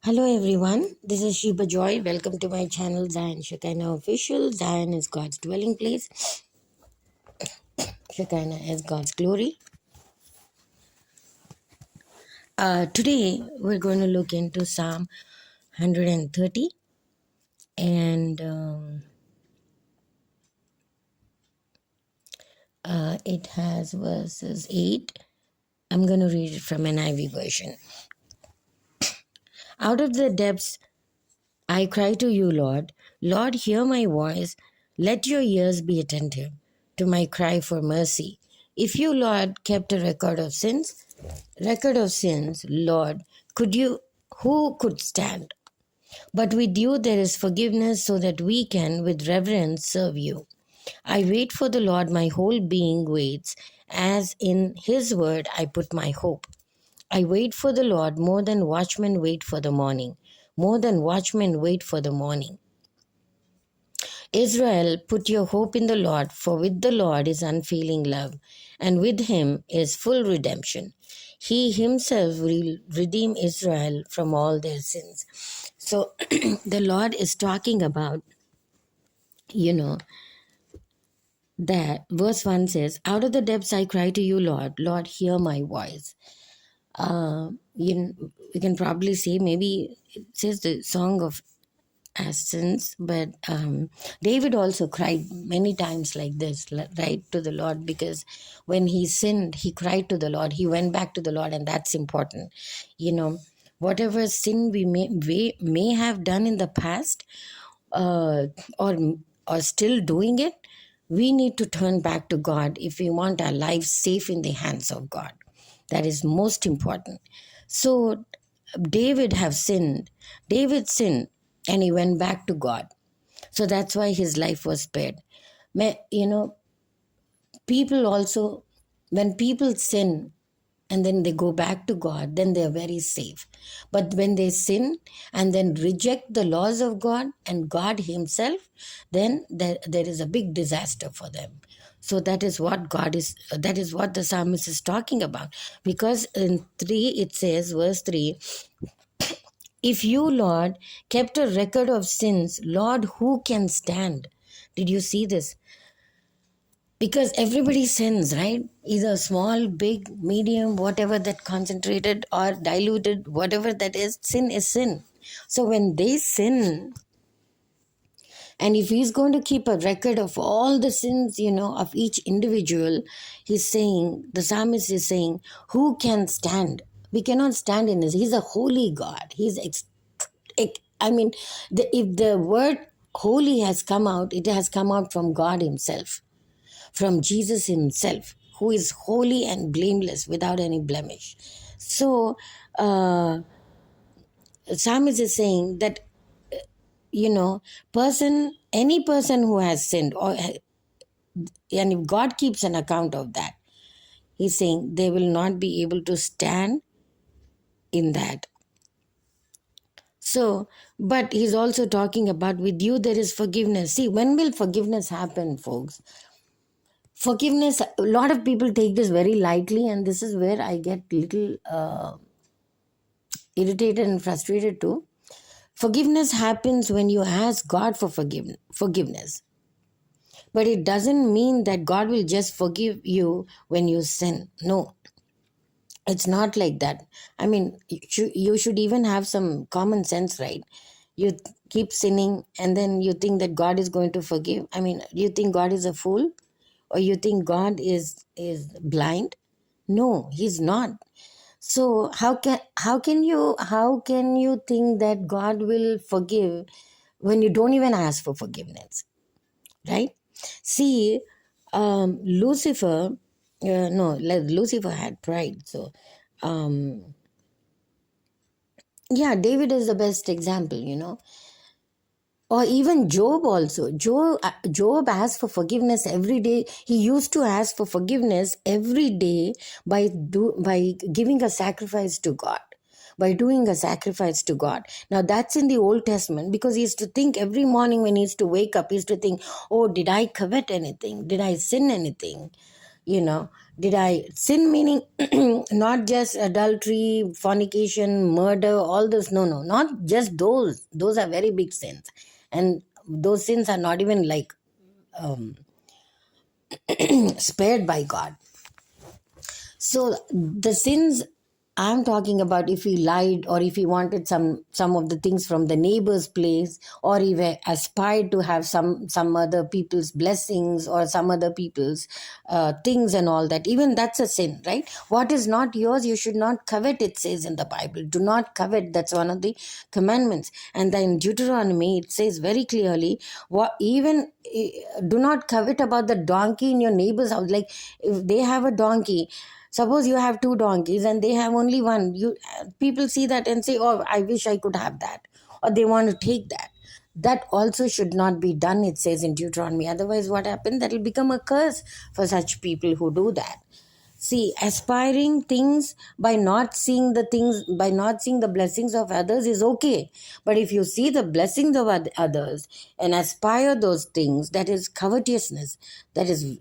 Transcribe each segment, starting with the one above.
Hello everyone, this is Sheba Joy. Welcome to my channel Zion Shekinah Official. Zion is God's dwelling place. Shekinah is God's glory. Today we're going to look into Psalm 130 and it has verses 8. I'm going to read it from NIV version. Out of the depths I cry to you, Lord. Lord, hear my voice. Let your ears be attentive to my cry for mercy. If you, Lord, kept a record of sins, Lord, who could stand? But with you there is forgiveness so that we can with reverence serve you. I wait for the Lord, my whole being waits, as in his word I put my hope. I wait for the Lord more than watchmen wait for the morning. More than watchmen wait for the morning. Israel, put your hope in the Lord, for with the Lord is unfailing love, and with him is full redemption. He himself will redeem Israel from all their sins. So the Lord is talking about, you know, that verse 1 says, out of the depths I cry to you, Lord. Lord, hear my voice. You can probably say maybe it says the song of ascents, but David also cried many times like this, right, to the Lord, because when he sinned, he cried to the Lord. He went back to the Lord, and that's important. Whatever sin we may have done in the past, uh, or or still doing it, we need to turn back to God if we want our lives safe in the hands of God. That is most important. So David sinned, and he went back to God. So that's why his life was spared. People also, when people sin and then they go back to God, then they're very safe. But when they sin and then reject the laws of God and God himself, then there is a big disaster for them. So that is what the psalmist is talking about. Because in 3, it says, verse 3, if you, Lord, kept a record of sins, Lord, who can stand? Did you see this? Because everybody sins, right? Either small, big, medium, whatever that concentrated or diluted, whatever that is, sin is sin. So when they sin, and if he's going to keep a record of all the sins, of each individual, the psalmist is saying, who can stand? We cannot stand in this. He's a holy God. I mean, if the word holy has come out, it has come out from God himself, from Jesus himself, who is holy and blameless without any blemish. So, psalmist is saying that, any person who has sinned, and if God keeps an account of that, he's saying they will not be able to stand in that. So, but he's also talking about with you there is forgiveness. See, when will forgiveness happen, folks? Forgiveness, a lot of people take this very lightly, and this is where I get little irritated and frustrated too. Forgiveness happens when you ask God for forgiveness. But it doesn't mean that God will just forgive you when you sin. No, it's not like that. I mean, you should even have some common sense, right? You keep sinning and then you think that God is going to forgive. I mean, you think God is a fool? Or you think God is blind? No, he's not. So how can you think that God will forgive when you don't even ask for forgiveness, right? See, Lucifer, no, Lucifer had pride. So, yeah, David is the best example. Or even Job also. Job asked for forgiveness every day. He used to ask for forgiveness every day by giving a sacrifice to God, by doing a sacrifice to God. Now that's in the Old Testament, because he used to think every morning when he used to wake up, he used to think, oh, did I covet anything? Did I sin anything? Did I sin? Meaning not just adultery, fornication, murder, all this. No, no, not just those. Those are very big sins. And those sins are not even like um, spared by God. So the sins I'm talking about, if he lied or if he wanted some of the things from the neighbor's place, or he aspired to have some other people's blessings or some other people's things and all that, even that's a sin, right? What is not yours, you should not covet, it says in the Bible. Do not covet. That's one of the commandments. And then in Deuteronomy it says very clearly, what even do not covet about the donkey in your neighbor's house. Like if they have a donkey, suppose you have two donkeys and they have only one, you people see that and say, oh, I wish I could have that, or they want to take that. That also should not be done, it says in Deuteronomy. Otherwise what happens, that will become a curse for such people who do that. See, aspiring things by not seeing the things, by not seeing the blessings of others is okay. But if you see the blessings of others and aspire those things, that is covetousness. That is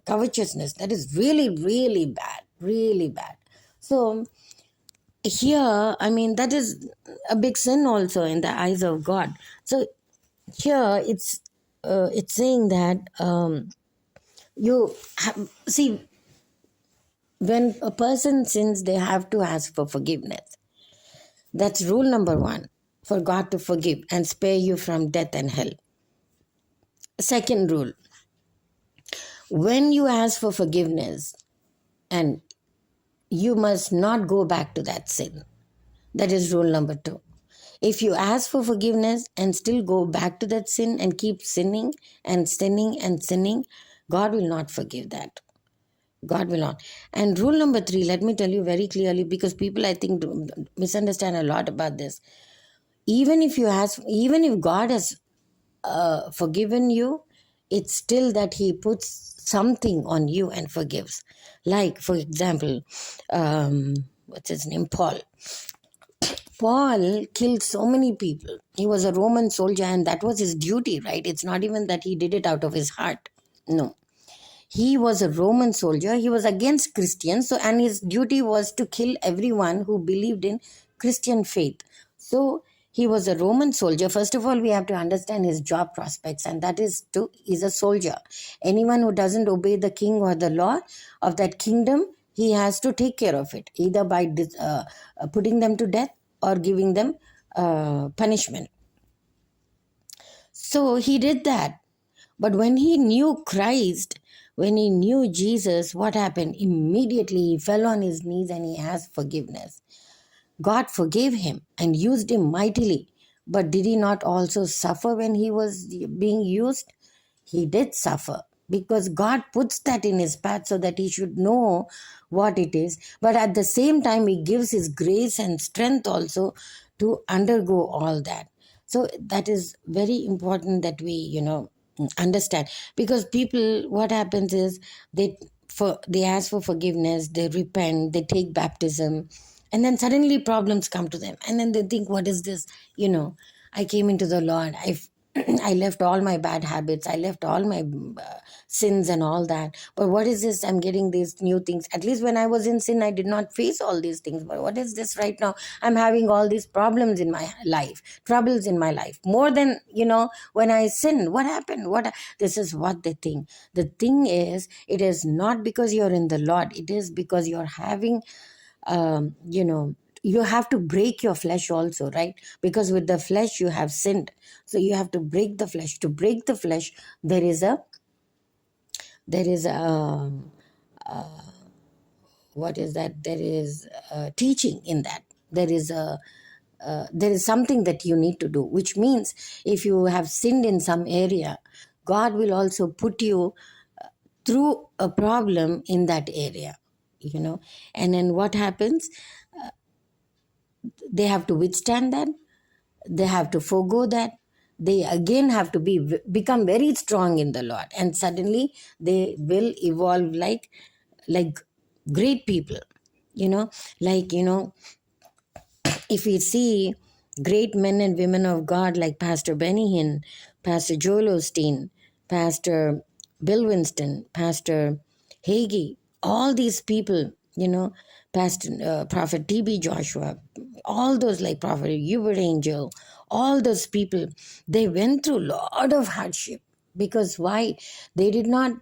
covetousness. That is really, really bad. Really bad. So here, I mean, that is a big sin also in the eyes of God. So here it's saying that you have, see, when a person sins, they have to ask for forgiveness. That's rule number one, for God to forgive and spare you from death and hell. Second rule, when you ask for forgiveness, and you must not go back to that sin. That is rule number two. If you ask for forgiveness and still go back to that sin and keep sinning and sinning and sinning, God will not forgive that. God will not. And rule number three, let me tell you very clearly, because people, I think, misunderstand a lot about this. Even if you ask, even if God has forgiven you, it's still that He puts something on you and forgives. Like, for example, what's his name? Paul. Paul killed so many people. He was a Roman soldier, and that was his duty, right? It's not even that he did it out of his heart. No. He was a Roman soldier. He was against Christians, so and his duty was to kill everyone who believed in Christian faith. So he was a Roman soldier. First of all, we have to understand his job prospects, and that is to he's a soldier. Anyone who doesn't obey the king or the law of that kingdom, he has to take care of it, either by putting them to death or giving them punishment. So he did that. But when he knew Christ, when he knew Jesus, what happened? Immediately he fell on his knees and he asked forgiveness. God forgave him and used him mightily. But did he not also suffer when he was being used? He did suffer, because God puts that in his path so that he should know what it is. But at the same time, he gives his grace and strength also to undergo all that. So that is very important that we, understand. Because people, what happens is they ask for forgiveness, they repent, they take baptism, and then suddenly problems come to them, and then they think, what is this? I came into the Lord, I left all my bad habits, I left all my sins and all that. But what is this? I'm getting these new things. At least when I was in sin, I did not face all these things. But what is this right now? I'm having all these problems in my life, troubles in my life, more than, when I sinned. What happened? This is what they think. The thing is, it is not because you're in the Lord, it is because you're having you have to break your flesh also, right? Because with the flesh you have sinned, so you have to break the flesh. To break the flesh, there is a what is that? There is a teaching in that. There is something that you need to do, which means if you have sinned in some area, God will also put you through a problem in that area. And then what happens? They have to withstand that, they have to forego that, they again have to become very strong in the Lord, and suddenly they will evolve like great people. you know like if we see great men and women of God like Pastor Benny Hinn, Pastor Joel Osteen, Pastor Bill Winston, Pastor Hagee, all these people, past Prophet TB Joshua, all those like Prophet Hubert Angel, all those people, they went through a lot of hardship. Because why? They did not,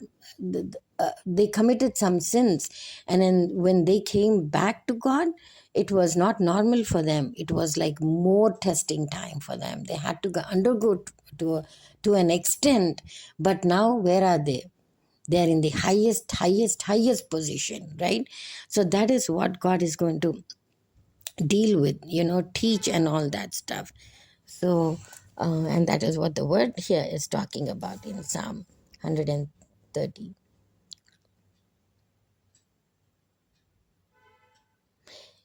they committed some sins. And then when they came back to God, it was not normal for them. It was like more testing time for them. They had to undergo to an extent. But now, where are they? They are in the highest position, right? So that is what God is going to deal with, teach and all that stuff. So and that is what the word here is talking about in Psalm 130.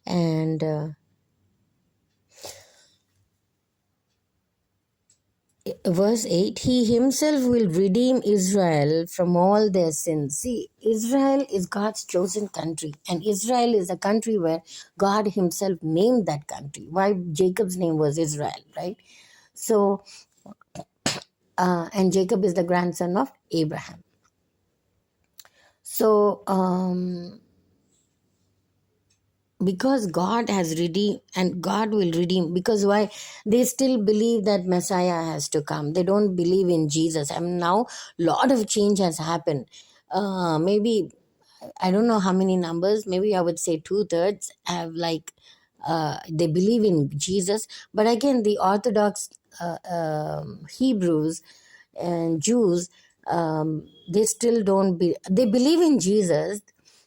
And verse 8, he himself will redeem Israel from all their sins. See, Israel is God's chosen country, and Israel is a country where God himself named that country. Why Jacob's name was Israel, right? So and Jacob is the grandson of Abraham. So because God has redeemed, and God will redeem, because why? They still believe that Messiah has to come. They don't believe in Jesus. And now lot of change has happened. Maybe I don't know how many numbers, maybe I would say 2/3 have like they believe in Jesus. But again, the Orthodox Hebrews and Jews, they still don't they believe in Jesus,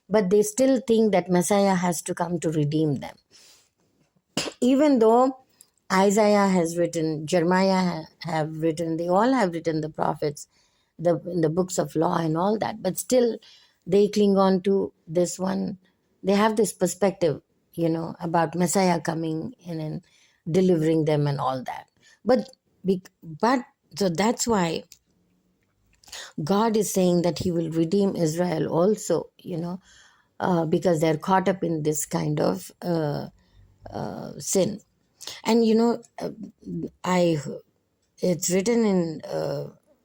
but they still think that Messiah has to come to redeem them. Even though Isaiah has written, Jeremiah have written, they all have written, the prophets, in the books of law and all that, but still they cling on to this one. They have this perspective, about Messiah coming in and delivering them and all that. But but so that's why God is saying that He will redeem Israel also, because they're caught up in this kind of sin. And I it's written in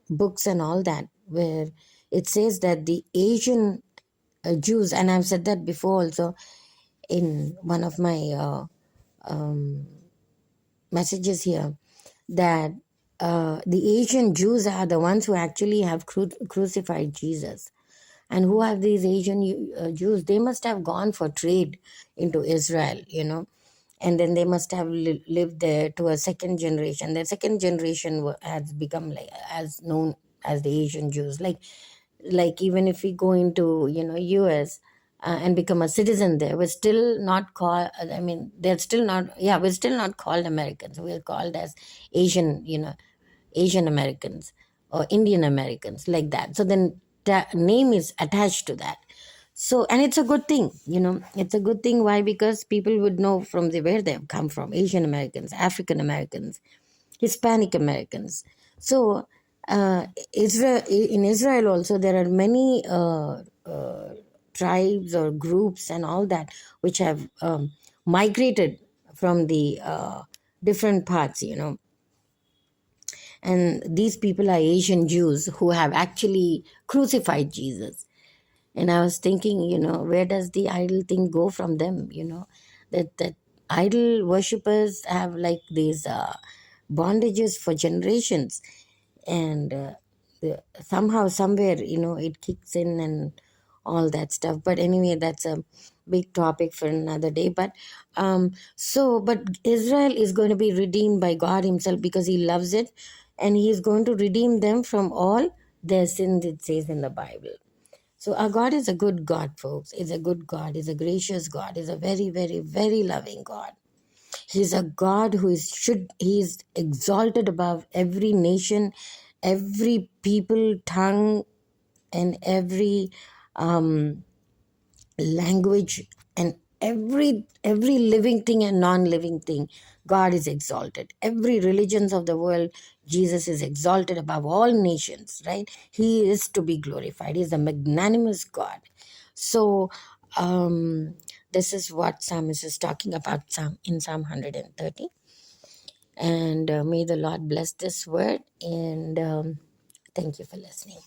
books and all that, where it says that the Asian Jews, and I've said that before also in one of my messages here, that the Asian Jews are the ones who actually have crucified Jesus. And who are these Asian Jews? They must have gone for trade into Israel, and then they must have lived there to a second generation. The second generation has become like as known as the Asian Jews. Like even if we go into US and become a citizen there, we're still not called. I mean, they're still not. Yeah, we're still not called Americans. We're called as Asian. Asian Americans or Indian Americans, like that. So then that name is attached to that. So, and it's a good thing, it's a good thing. Why? Because people would know from where they have come from: Asian Americans, African Americans, Hispanic Americans. So, in Israel also, there are many tribes or groups and all that which have migrated from the different parts, and these people are Asian Jews who have actually crucified Jesus. And I was thinking, where does the idol thing go from them? That idol worshippers have like these bondages for generations. And somehow, somewhere, it kicks in and all that stuff. But anyway, that's a big topic for another day. But Israel is going to be redeemed by God Himself because He loves it, and He is going to redeem them from all their sins, it says in the Bible. So our God is a good God, folks. He's a good God. He's a gracious God. He's a very, very, very loving God. He's a God who He's exalted above every nation, every people, tongue, and every language, and every living thing and non-living thing. God is exalted. Every religions of the world, Jesus is exalted above all nations, right? He is to be glorified. He is a magnanimous God. So this is what psalmist is talking about in Psalm 130. And may the Lord bless this word, and thank you for listening.